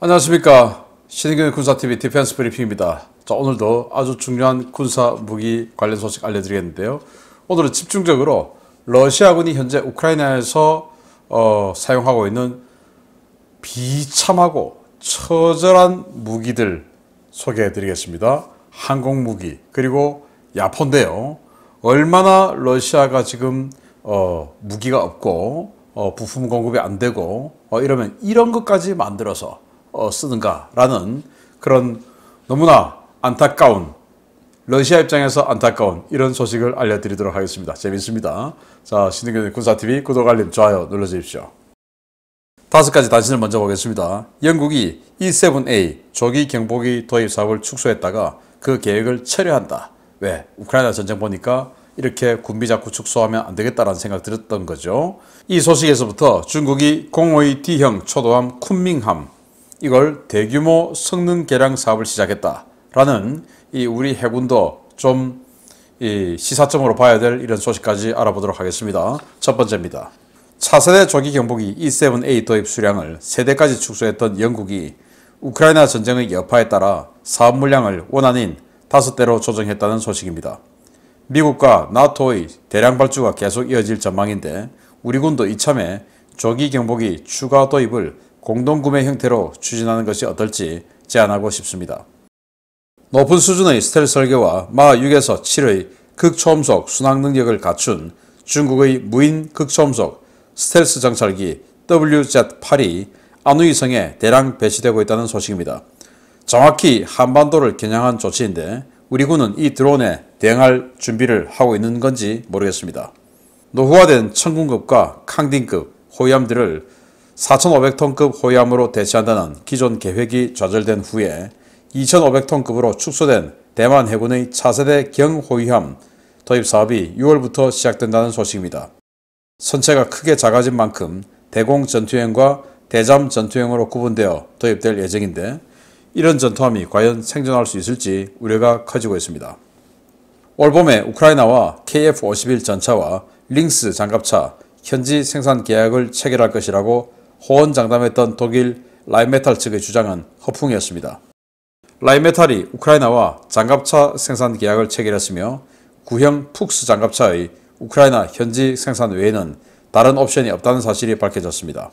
안녕하십니까. 신의균 군사TV 디펜스 브리핑입니다. 자, 오늘도 아주 중요한 군사 무기 관련 소식 알려드리겠는데요. 오늘은 집중적으로 러시아군이 현재 우크라이나에서 사용하고 있는 비참하고 처절한 무기들 소개해드리겠습니다. 항공무기 그리고 야포인데요. 얼마나 러시아가 지금 무기가 없고 부품 공급이 안 되고 이러면 이런 것까지 만들어서 쓰는가라는 그런 너무나 안타까운, 러시아 입장에서 안타까운 이런 소식을 알려드리도록 하겠습니다. 재밌습니다. 자, 신의균 군사TV 구독, 알림, 좋아요 눌러주십시오. 5가지 단신을 먼저 보겠습니다. 영국이 E7A 조기 경보기 도입 사업을 축소했다가 그 계획을 철회한다. 왜? 우크라이나 전쟁 보니까 이렇게 군비 자꾸 축소하면 안 되겠다라는 생각 들었던 거죠. 이 소식에서부터 중국이 052D형 초도함 쿤밍함 이걸 대규모 성능 개량 사업을 시작했다라는 이 우리 해군도 좀 이 시사점으로 봐야 될 이런 소식까지 알아보도록 하겠습니다. 첫 번째입니다. 차세대 조기 경보기 E7A 도입 수량을 3대까지 축소했던 영국이 우크라이나 전쟁의 여파에 따라 사업 물량을 원안인 5대로 조정했다는 소식입니다. 미국과 나토의 대량 발주가 계속 이어질 전망인데 우리 군도 이참에 조기 경보기 추가 도입을 공동구매 형태로 추진하는 것이 어떨지 제안하고 싶습니다. 높은 수준의 스텔스 설계와 마 6에서 7의 극초음속 순항 능력을 갖춘 중국의 무인 극초음속 스텔스 정찰기 WZ-8이 안우이성에 대량 배치되고 있다는 소식입니다. 정확히 한반도를 겨냥한 조치인데 우리 군은 이 드론에 대응할 준비를 하고 있는 건지 모르겠습니다. 노후화된 천군급과 캉딘급 호위함들을 4,500톤급 호위함으로 대체한다는 기존 계획이 좌절된 후에 2,500톤급으로 축소된 대만 해군의 차세대 경호위함 도입 사업이 6월부터 시작된다는 소식입니다. 선체가 크게 작아진 만큼 대공 전투형과 대잠 전투형으로 구분되어 도입될 예정인데 이런 전투함이 과연 생존할 수 있을지 우려가 커지고 있습니다. 올 봄에 우크라이나와 KF-51 전차와 링스 장갑차 현지 생산 계약을 체결할 것이라고 호언장담했던 독일 라인메탈 측의 주장은 허풍이었습니다. 라인메탈이 우크라이나와 장갑차 생산 계약을 체결했으며 구형 푹스 장갑차의 우크라이나 현지 생산 외에는 다른 옵션이 없다는 사실이 밝혀졌습니다.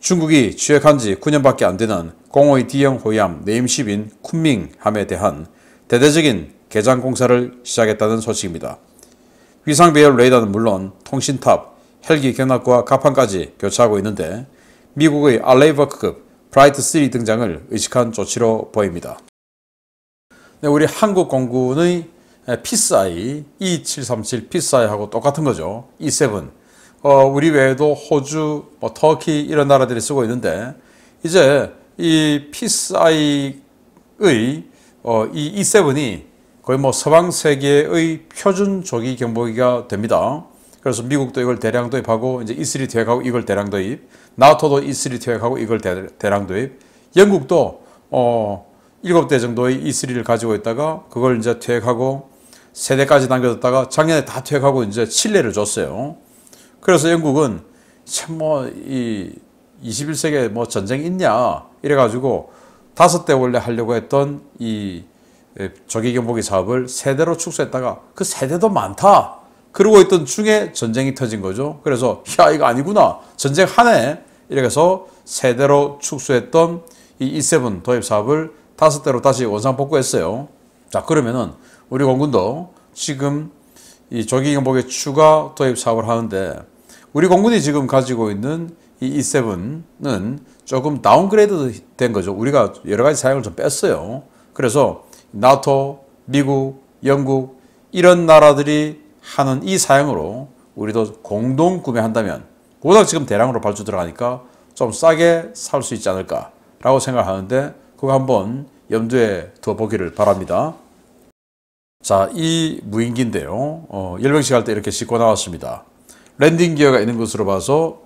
중국이 취획한 지 9년밖에 안 되는 052D형 호위함 네임십인 쿤밍함에 대한 대대적인 개장 공사를 시작했다는 소식입니다. 위상 배열 레이더는 물론 통신탑, 헬기 견납과 갑판까지 교체하고 있는데 미국의 알레이버크급 브라이트3 등장을 의식한 조치로 보입니다. 네, 우리 한국 공군의 피스아이 E737 피스아이하고 똑같은 거죠. E7 우리 외에도 호주, 터키 이런 나라들이 쓰고 있는데 이제 이 피스아이의 이 E7이 거의 서방 세계의 표준 조기 경보기가 됩니다. 그래서 미국도 이걸 대량 도입하고 이제 E3 투약하고 이걸 대량 도입, 나토도 E3 투약하고 이걸 대량 도입, 영국도 7대 정도의 E3를 가지고 있다가 그걸 이제 투약하고 3대까지 남겨뒀다가 작년에 다 투약하고 이제 칠레를 줬어요. 그래서 영국은 참 이 21세기에 전쟁 있냐 이래가지고 5대 원래 하려고 했던 이 조기 경보기 사업을 3대로 축소했다가 그 3대도 많다 그러고 있던 중에 전쟁이 터진 거죠. 그래서 야 이거 아니구나 전쟁 하네 이래서 3대로 축소했던 이 E7 도입 사업을 5대로 다시 원상복구했어요. 자, 그러면은 우리 공군도 지금 이 조기 경보기 추가 도입 사업을 하는데 우리 공군이 지금 가지고 있는 이 E7은 조금 다운그레이드 된 거죠. 우리가 여러 가지 사양을 좀 뺐어요. 그래서 나토, 미국, 영국 이런 나라들이 하는 이 사양으로 우리도 공동 구매한다면 워낙 지금 대량으로 발주 들어가니까 좀 싸게 살 수 있지 않을까라고 생각하는데 그거 한번 염두에 둬 보기를 바랍니다. 자, 이 무인기인데요. 열병식 할 때 이렇게 싣고 나왔습니다. 랜딩 기어가 있는 것으로 봐서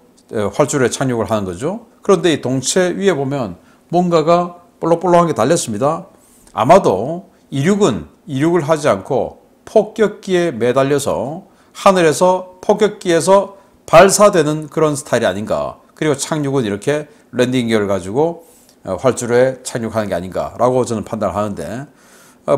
활주로에 착륙을 하는 거죠. 그런데 이 동체 위에 보면 뭔가가 볼록볼록한 게 달렸습니다. 아마도 이륙을 하지 않고 폭격기에 매달려서 하늘에서 폭격기에서 발사되는 그런 스타일이 아닌가. 그리고 착륙은 이렇게 랜딩 기어를 가지고 활주로에 착륙하는 게 아닌가라고 저는 판단을 하는데,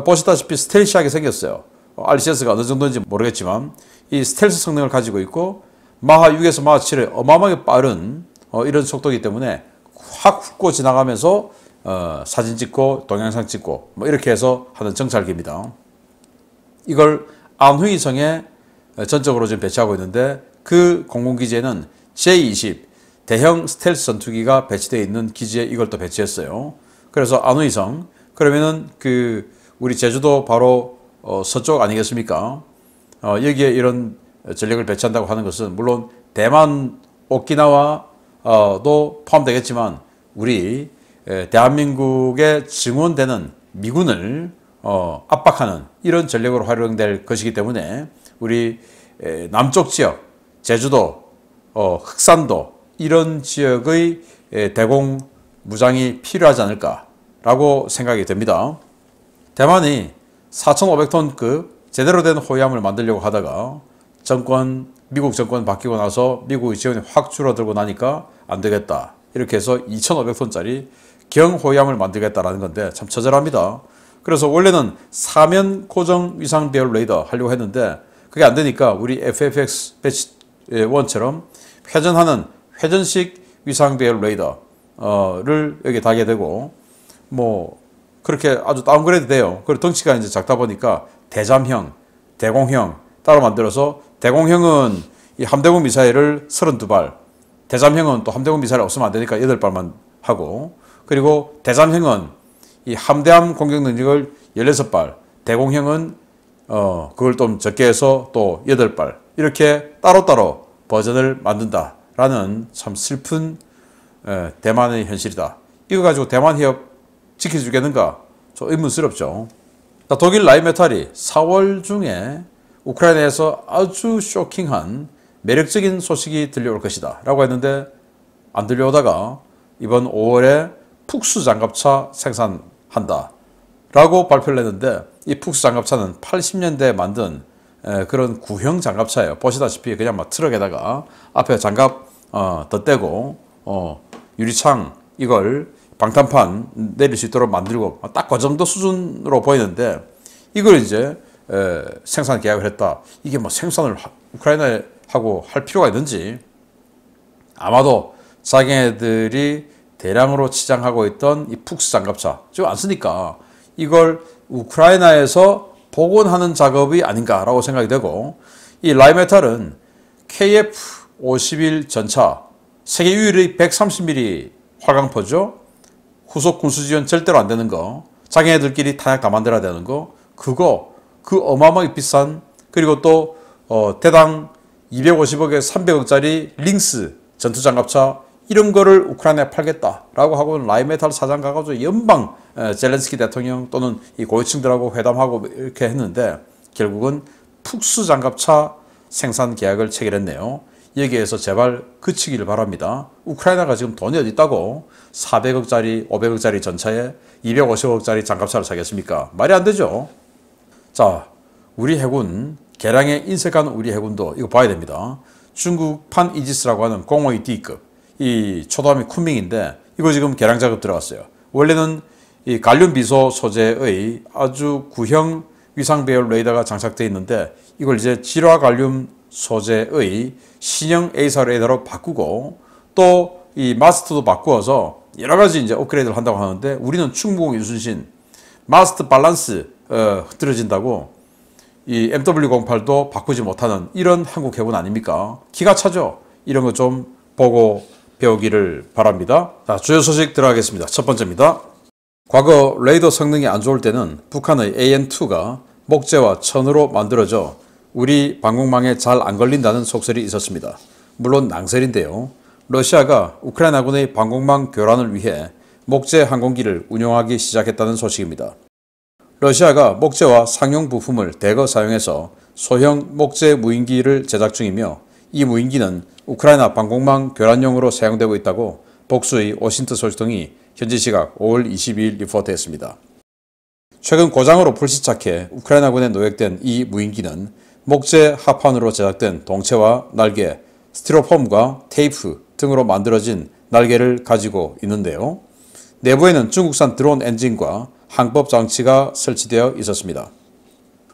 보시다시피 스텔시하게 생겼어요. RCS가 어느 정도인지 모르겠지만 이 스텔스 성능을 가지고 있고 마하 6에서 마하 7에 어마어마하게 빠른 이런 속도이기 때문에 확 훑고 지나가면서 사진 찍고 동영상 찍고 뭐 이렇게 해서 하는 정찰기입니다. 이걸 안후이성에 전적으로 지금 배치하고 있는데, 그 공군기지에는 J-20 대형 스텔스 전투기가 배치되어 있는 기지에 이걸 또 배치했어요. 그래서 안후이성, 그러면은 그 우리 제주도 바로 서쪽 아니겠습니까? 여기에 이런 전력을 배치한다고 하는 것은 물론 대만, 오키나와도 포함되겠지만 우리 대한민국에 증원되는 미군을 압박하는 이런 전력으로 활용될 것이기 때문에 우리 남쪽 지역, 제주도, 흑산도 이런 지역의 대공 무장이 필요하지 않을까라고 생각이 됩니다. 대만이 4,500톤급 제대로 된 호위함을 만들려고 하다가 미국 정권 바뀌고 나서 미국의 지원이 확 줄어들고 나니까 안 되겠다, 이렇게 해서 2,500톤짜리 경호위함을 만들겠다라는 건데 참 처절합니다. 그래서 원래는 사면 고정 위상 배열 레이더 하려고 했는데 그게 안 되니까 우리 FFX 배치 1처럼 회전하는 회전식 위상 배열 레이더를 여기 달게 되고, 뭐 그렇게 아주 다운그레이드 돼요. 그리고 덩치가 이제 작다 보니까 대잠형, 대공형 따로 만들어서, 대공형은 이 함대공 미사일을 32발, 대잠형은 또 함대공 미사일 없으면 안 되니까 8발만 하고, 그리고 대잠형은 이 함대함 공격 능력을 16발, 대공형은 그걸 좀 적게 해서 또 8발, 이렇게 따로따로 버전을 만든다라는 참 슬픈 대만의 현실이다. 이거 가지고 대만 해협 지켜주겠는가? 좀 의문스럽죠. 독일 라인메탈이 4월 중에 우크라이나에서 아주 쇼킹한 매력적인 소식이 들려올 것이다 라고 했는데 안 들려오다가 이번 5월에 푹스 장갑차 생산한다 라고 발표를 했는데, 이 푹스 장갑차는 80년대에 만든 그런 구형 장갑차예요. 보시다시피 그냥 막 트럭에다가 앞에 장갑 덧대고 유리창 이걸 방탄판 내릴 수 있도록 만들고 딱 그 정도 수준으로 보이는데, 이걸 이제 생산 계약을 했다. 이게 뭐 생산을 우크라이나에 하고 할 필요가 있는지, 아마도 자기네들이 대량으로 치장하고 있던 이 푹스 장갑차 지금 안 쓰니까 이걸 우크라이나에서 복원하는 작업이 아닌가라고 생각이 되고, 이 라인메탈은 KF-51 전차, 세계 유일의 130mm 활강포죠. 후속 군수 지원 절대로 안 되는 거, 자기네들끼리 탄약 다 만들어야 되는 거, 그거 그 어마어마하게 비싼, 그리고 또 대당 250억에 300억짜리 링스 전투장갑차, 이런 거를 우크라이나에 팔겠다라고 하고 라인메탈 사장 가가지고 연방 젤렌스키 대통령 또는 이 고위층들하고 회담하고 이렇게 했는데 결국은 푹스 장갑차 생산 계약을 체결했네요. 여기에서 제발 그치기를 바랍니다. 우크라이나가 지금 돈이 어디 있다고 400억짜리, 500억짜리 전차에 250억짜리 장갑차를 사겠습니까? 말이 안 되죠. 자, 우리 해군, 개량에 인색한 우리 해군도 이거 봐야 됩니다. 중국판 이지스라고 하는 052D급, 이 초도함이 쿤밍인데 이거 지금 개량 작업 들어갔어요. 원래는 이 갈륨 비소 소재의 아주 구형 위상 배열 레이더가 장착되어 있는데 이걸 이제 질화 갈륨 소재의 신형 A사 레이더로 바꾸고 또 이 마스터도 바꾸어서 여러 가지 이제 업그레이드를 한다고 하는데, 우리는 충무공 이순신 마스터 밸런스 흐트러진다고 이 MW08도 바꾸지 못하는 이런 한국 해군 아닙니까? 기가 차죠. 이런 거 좀 보고 배우기를 바랍니다. 자, 주요 소식 들어가겠습니다. 첫 번째입니다. 과거 레이더 성능이 안 좋을 때는 북한의 AN2가 목재와 천으로 만들어져 우리 방공망에 잘 안 걸린다는 속설이 있었습니다. 물론 낭설인데요. 러시아가 우크라이나군의 방공망 교란을 위해 목재 항공기를 운용하기 시작했다는 소식입니다. 러시아가 목재와 상용 부품을 대거 사용해서 소형 목재 무인기를 제작 중이며 이 무인기는 우크라이나 방공망 교란용으로 사용되고 있다고 복수의 오신트 소식통이 현지 시각 5월 22일 리포트했습니다. 최근 고장으로 불시착해 우크라이나군에 노획된 이 무인기는 목재 합판으로 제작된 동체와 날개, 스티로폼과 테이프 등으로 만들어진 날개를 가지고 있는데요. 내부에는 중국산 드론 엔진과 항법 장치가 설치되어 있었습니다.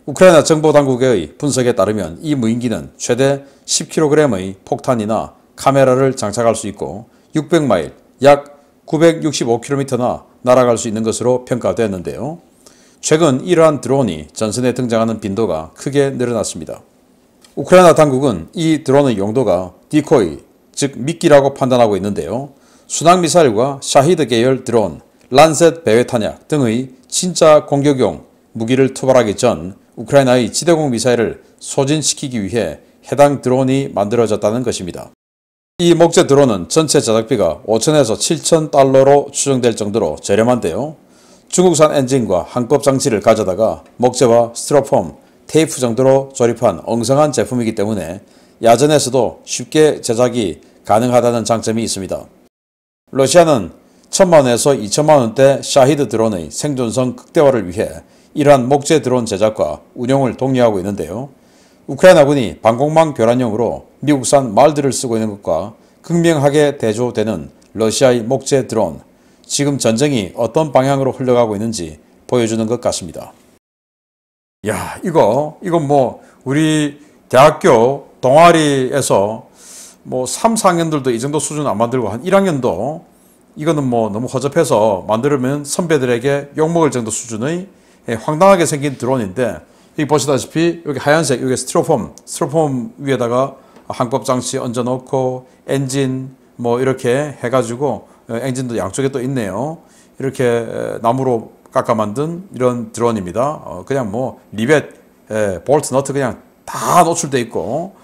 우크라이나 정보당국의 분석에 따르면 이 무인기는 최대 10kg의 폭탄이나 카메라를 장착할 수 있고 600마일, 약 965km나 날아갈 수 있는 것으로 평가되었는데요. 최근 이러한 드론이 전선에 등장하는 빈도가 크게 늘어났습니다. 우크라이나 당국은 이 드론의 용도가 디코이, 즉 미끼라고 판단하고 있는데요. 순항미사일과 샤히드 계열 드론, 란셋 배회 탄약 등의 진짜 공격용 무기를 투발하기 전 우크라이나의 지대공 미사일을 소진시키기 위해 해당 드론이 만들어졌다는 것입니다. 이 목재 드론은 전체 제작비가 5천에서 7천 달러로 추정될 정도로 저렴한데요. 중국산 엔진과 항법 장치를 가져다가 목재와 스티로폼, 테이프 정도로 조립한 엉성한 제품이기 때문에 야전에서도 쉽게 제작이 가능하다는 장점이 있습니다. 러시아는 1,000만원에서 2,000만원대 샤히드 드론의 생존성 극대화를 위해 이러한 목재 드론 제작과 운용을 독려하고 있는데요. 우크라이나군이 방공망 교란용으로 미국산 말들을 쓰고 있는 것과 극명하게 대조되는 러시아의 목재 드론, 지금 전쟁이 어떤 방향으로 흘러가고 있는지 보여주는 것 같습니다. 야, 이거 뭐 우리 대학교 동아리에서 뭐 3, 4학년들도 이 정도 수준 안 만들고 한 1학년도 이거는 뭐 너무 허접해서 만들면 선배들에게 욕먹을 정도 수준의 황당하게 생긴 드론인데, 여기 보시다시피 여기 하얀색 여기 스티로폼 위에다가 항법 장치 얹어 놓고 엔진 뭐 이렇게 해가지고 엔진도 양쪽에 또 있네요. 이렇게 나무로 깎아 만든 이런 드론입니다. 그냥 뭐 리벳, 볼트, 너트 그냥 다 노출돼 있고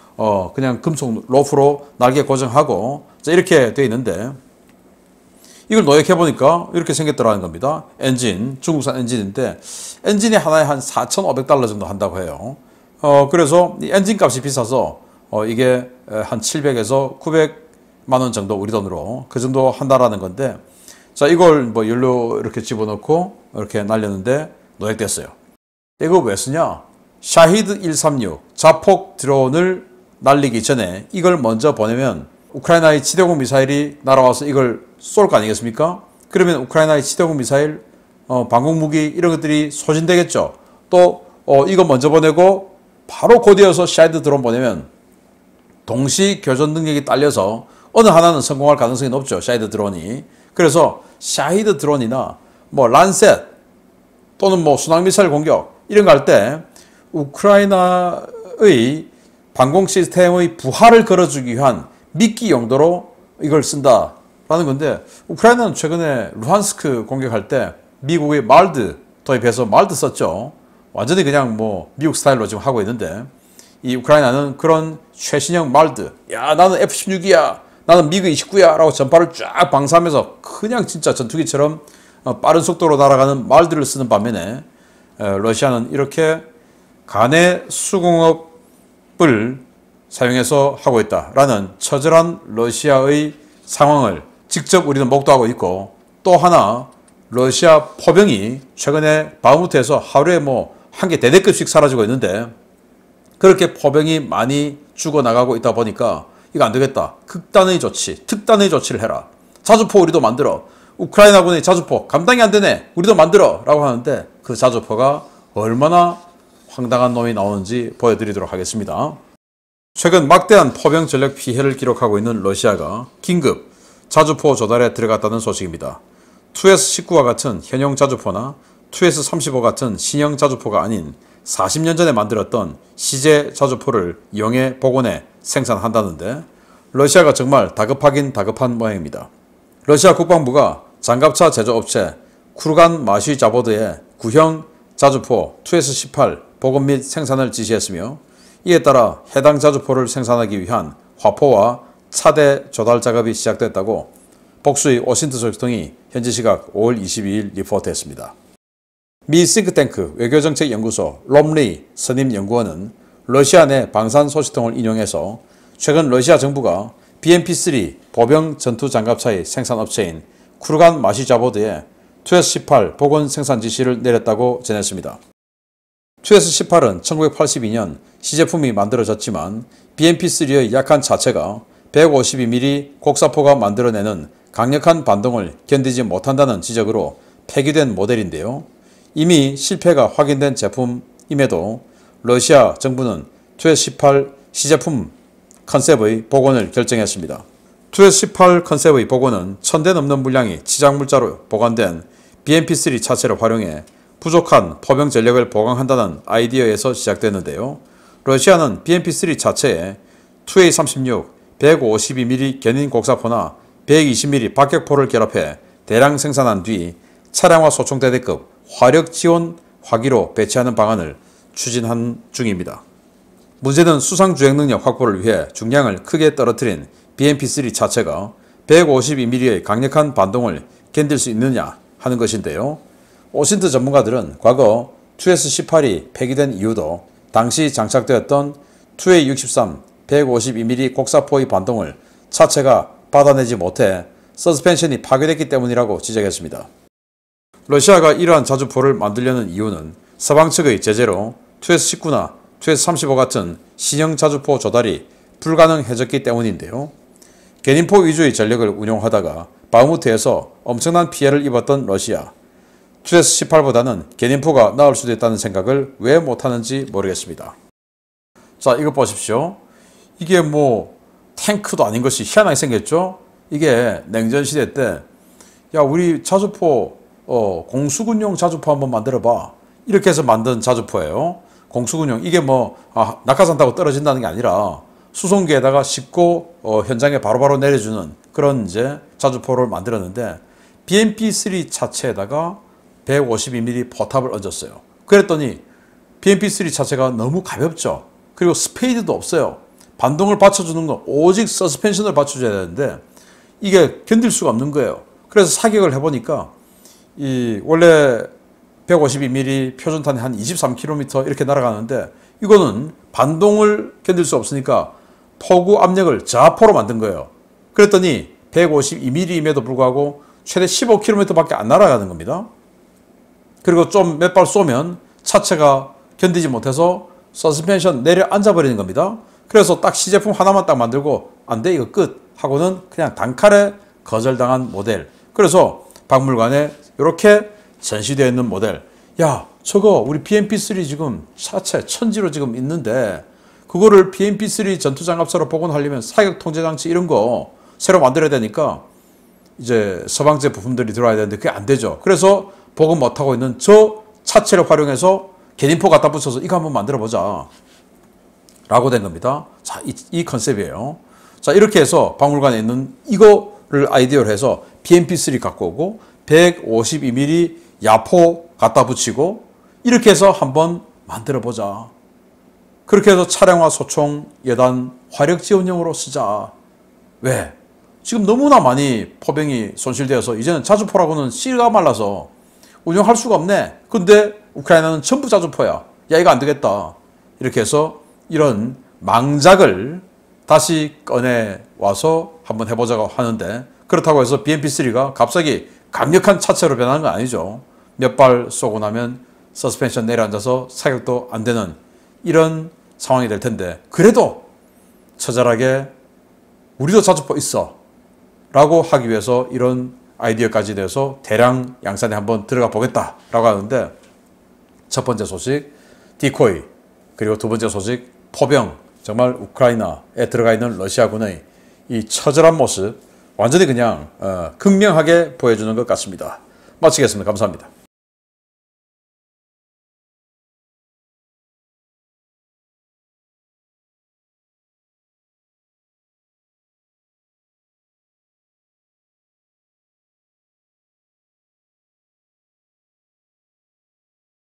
그냥 금속 로프로 날개 고정하고 이렇게 돼 있는데, 이걸 노획해 보니까 이렇게 생겼더라는 겁니다. 엔진, 중국산 엔진인데 엔진이 하나에 한 4,500달러 정도 한다고 해요. 그래서 이 엔진 값이 비싸서 이게 한 700에서 900만 원 정도 우리 돈으로 그 정도 한다라는 건데, 자, 이걸 뭐 연료 이렇게 집어넣고 이렇게 날렸는데 노획됐어요. 이거 왜 쓰냐? 샤히드 136 자폭 드론을 날리기 전에 이걸 먼저 보내면 우크라이나의 지대공 미사일이 날아와서 이걸 쏠 거 아니겠습니까? 그러면 우크라이나의 지대공 미사일, 방공무기 이런 것들이 소진되겠죠. 또 이거 먼저 보내고 바로 곧이어서 샤히드 드론 보내면 동시 교전 능력이 딸려서 어느 하나는 성공할 가능성이 높죠. 샤히드 드론이. 그래서 샤히드 드론이나 뭐 란셋 또는 뭐 순항미사일 공격 이런 거 할 때 우크라이나의 방공 시스템의 부하를 걸어주기 위한 미끼 용도로 이걸 쓴다라는 건데, 우크라이나는 최근에 루한스크 공격할 때 미국의 말드 도입해서 말드 썼죠. 완전히 그냥 뭐 미국 스타일로 지금 하고 있는데, 이 우크라이나는 그런 최신형 말드, 야 나는 F-16이야, 나는 미그 29야 라고 전파를 쫙 방사하면서 그냥 진짜 전투기처럼 빠른 속도로 날아가는 말들을 쓰는 반면에 러시아는 이렇게 간의 수공업을 사용해서 하고 있다라는 처절한 러시아의 상황을 직접 우리는 목도하고 있고, 또 하나 러시아 포병이 최근에 바흐무트에서 하루에 뭐 한 개 대대급씩 사라지고 있는데, 그렇게 포병이 많이 죽어나가고 있다 보니까 이거 안 되겠다. 극단의 조치, 특단의 조치를 해라. 자주포 우리도 만들어. 우크라이나군의 자주포 감당이 안 되네. 우리도 만들어 라고 하는데, 그 자주포가 얼마나 황당한 놈이 나오는지 보여드리도록 하겠습니다. 최근 막대한 포병 전력 피해를 기록하고 있는 러시아가 긴급 자주포 조달에 들어갔다는 소식입니다. 2S-19와 같은 현용 자주포나 2S-35 같은 신형 자주포가 아닌 40년 전에 만들었던 시제 자주포를 영해 복원해 생산한다는데, 러시아가 정말 다급하긴 다급한 모양입니다. 러시아 국방부가 장갑차 제조업체 쿠르간 마쉬 자보드에 구형 자주포 2S-18 복원 및 생산을 지시했으며, 이에 따라 해당 자주포를 생산하기 위한 화포와 차대 조달 작업이 시작됐다고 복수의 오신트 소식통이 현지 시각 5월 22일 리포트했습니다. 미 싱크탱크 외교정책연구소 롬리 선임 연구원은 러시아 내 방산 소식통을 인용해서 최근 러시아 정부가 BMP-3 보병 전투 장갑차의 생산업체인 쿠르간 마시자보드에 2S-18 복원 생산 지시를 내렸다고 전했습니다. 2S-18은 1982년 시제품이 만들어졌지만 BMP-3의 약한 차체가 152mm 곡사포가 만들어내는 강력한 반동을 견디지 못한다는 지적으로 폐기된 모델인데요. 이미 실패가 확인된 제품임에도 러시아 정부는 투에스18 시제품 컨셉의 복원을 결정했습니다. 투에스18 컨셉의 복원은 1000대 넘는 물량이 치장물자로 보관된 BMP3 차체를 활용해 부족한 포병 전력을 보강한다는 아이디어에서 시작됐는데요. 러시아는 BMP3 차체에 2A36 152mm 견인 곡사포나 120mm 박격포를 결합해 대량 생산한 뒤 차량화 소총대대급 화력 지원 화기로 배치하는 방안을 추진한 중입니다. 문제는 수상 주행 능력 확보를 위해 중량을 크게 떨어뜨린 BMP3 차체가 152mm의 강력한 반동을 견딜 수 있느냐 하는 것인데요. 오신트 전문가들은 과거 2S18이 폐기된 이유도 당시 장착되었던 2A63 152mm 곡사포의 반동을 차체가 받아내지 못해 서스펜션이 파괴됐기 때문이라고 지적했습니다. 러시아가 이러한 자주포를 만들려는 이유는 서방 측의 제재로 2S19나 2S35 같은 신형 자주포 조달이 불가능해졌기 때문인데요. 견인포 위주의 전력을 운용하다가 바흐무트에서 엄청난 피해를 입었던 러시아. 2S18보다는 견인포가 나을 수도 있다는 생각을 왜 못하는지 모르겠습니다. 자, 이거 보십시오. 이게 뭐 탱크도 아닌 것이 희한하게 생겼죠. 이게 냉전시대 때 야, 우리 자주포 공수군용 자주포 한번 만들어봐. 이렇게 해서 만든 자주포예요. 공수군용. 이게 뭐 낙하산 타고 떨어진다는 게 아니라 수송기에다가 싣고 현장에 바로바로 내려주는 그런 이제 자주포를 만들었는데 BMP3 차체에다가 152mm 포탑을 얹었어요. 그랬더니 BMP3 차체가 너무 가볍죠. 그리고 스페이드도 없어요. 반동을 받쳐주는 건 오직 서스펜션을 받쳐줘야 되는데 이게 견딜 수가 없는 거예요. 그래서 사격을 해보니까 원래 152mm 표준탄이 한 23km 이렇게 날아가는데 이거는 반동을 견딜 수 없으니까 포구 압력을 저하포로 만든 거예요. 그랬더니 152mm임에도 불구하고 최대 15km밖에 안 날아가는 겁니다. 그리고 좀 몇 발 쏘면 차체가 견디지 못해서 서스펜션 내려앉아 버리는 겁니다. 그래서 딱 시제품 하나만 딱 만들고 안 돼 이거 끝 하고는 그냥 단칼에 거절당한 모델. 그래서 박물관에 이렇게 전시되어 있는 모델. 야, 저거 우리 BMP3 지금 차체 천지로 지금 있는데 그거를 BMP3 전투장갑차로 복원하려면 사격 통제 장치 이런 거 새로 만들어야 되니까 이제 서방제 부품들이 들어와야 되는데 그게 안 되죠. 그래서 복원 못하고 있는 저 차체를 활용해서 견인포 갖다 붙여서 이거 한번 만들어 보자 라고 된 겁니다. 자, 이 컨셉이에요. 자, 이렇게 해서 박물관에 있는 이거를 아이디어로 해서 BMP3 갖고 오고 152mm 야포 갖다 붙이고 이렇게 해서 한번 만들어 보자. 그렇게 해서 차량화 소총 예단 화력 지원용으로 쓰자. 왜? 지금 너무나 많이 포병이 손실되어서 이제는 자주포라고는 씨가 말라서 운영할 수가 없네. 근데 우크라이나는 전부 자주포야. 야, 이거 안 되겠다. 이렇게 해서 이런 망작을 다시 꺼내 와서 한번 해보자고 하는데 그렇다고 해서 BMP3가 갑자기 강력한 차체로 변하는 건 아니죠. 몇 발 쏘고 나면 서스펜션 내려앉아서 사격도 안 되는 이런 상황이 될 텐데 그래도 처절하게 우리도 자주포 있어 라고 하기 위해서 이런 아이디어까지 내서 대량 양산에 한번 들어가 보겠다 라고 하는데 첫 번째 소식 디코이 그리고 두 번째 소식 포병 정말 우크라이나에 들어가 있는 러시아군의 이 처절한 모습 완전히 그냥 극명하게 보여주는 것 같습니다. 마치겠습니다. 감사합니다.